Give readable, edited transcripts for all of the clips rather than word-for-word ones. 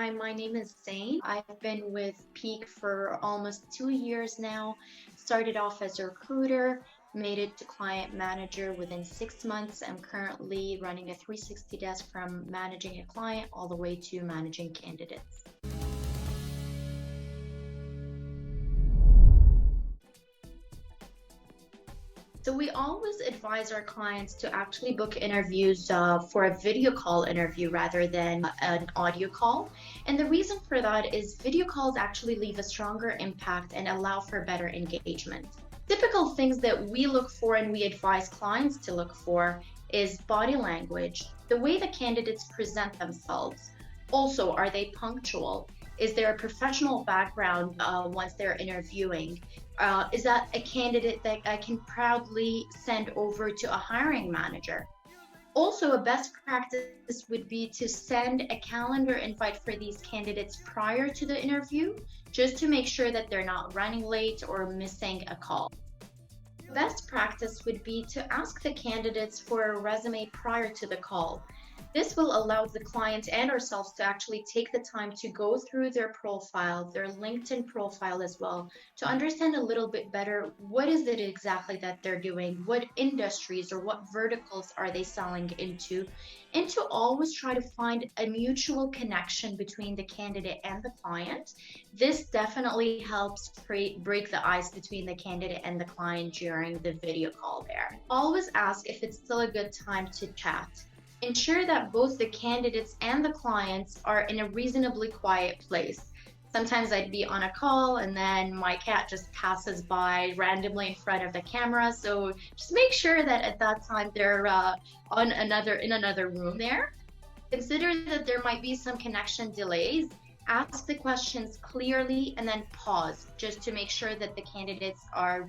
Hi, my name is Zain. I've been with Peak for almost 2 years now. Started off as a recruiter, made it to client manager within 6 months. I'm currently running a 360 desk from managing a client all the way to managing candidates. So we always advise our clients to actually book interviews for a video call interview rather than an audio call. And the reason for that is video calls actually leave a stronger impact and allow for better engagement. Typical things that we look for and we advise clients to look for is body language, the way the candidates present themselves. Also, are they punctual? Is there a professional background once they're interviewing? Is that a candidate that I can proudly send over to a hiring manager? Also, a best practice would be to send a calendar invite for these candidates prior to the interview, just to make sure that they're not running late or missing a call. Best practice would be to ask the candidates for a resume prior to the call. This will allow the client and ourselves to actually take the time to go through their profile, their LinkedIn profile as well, to understand a little bit better what is it exactly that they're doing, what industries or what verticals are they selling into, and to always try to find a mutual connection between the candidate and the client. This definitely helps break the ice between the candidate and the client during the video call there. Always ask if it's still a good time to chat. Ensure that both the candidates and the clients are in a reasonably quiet place. Sometimes I'd be on a call and then my cat just passes by randomly in front of the camera. So just make sure that at that time they're in another room there. Consider that there might be some connection delays. Ask the questions clearly and then pause just to make sure that the candidates are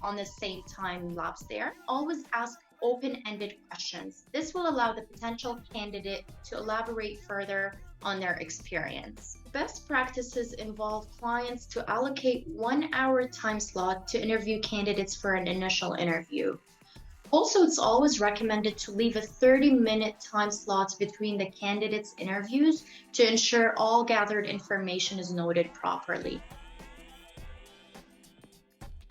on the same time lapse there. Always ask open-ended questions. This will allow the potential candidate to elaborate further on their experience. Best practices involve clients to allocate 1 hour time slot to interview candidates for an initial interview. Also, it's always recommended to leave a 30-minute time slot between the candidates' interviews to ensure all gathered information is noted properly.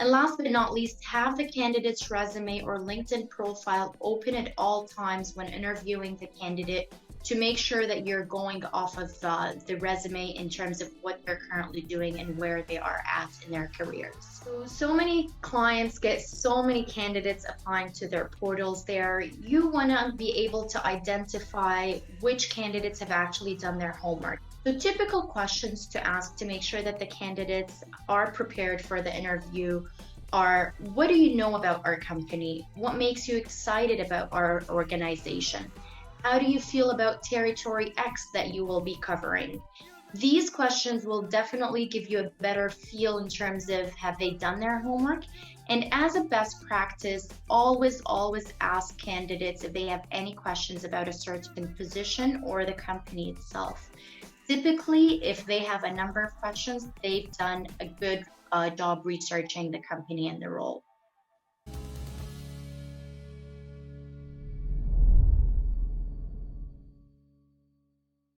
And last but not least, have the candidate's resume or LinkedIn profile open at all times when interviewing the candidate to make sure that you're going off of the resume in terms of what they're currently doing and where they are at in their careers. So many clients get so many candidates applying to their portals there. You want to be able to identify which candidates have actually done their homework. So typical questions to ask to make sure that the candidates are prepared for the interview are, what do you know about our company? What makes you excited about our organization? How do you feel about territory X that you will be covering? These questions will definitely give you a better feel in terms of have they done their homework. And as a best practice, always ask candidates if they have any questions about a certain position or the company itself. Typically, if they have a number of questions, they've done a good job researching the company and the role.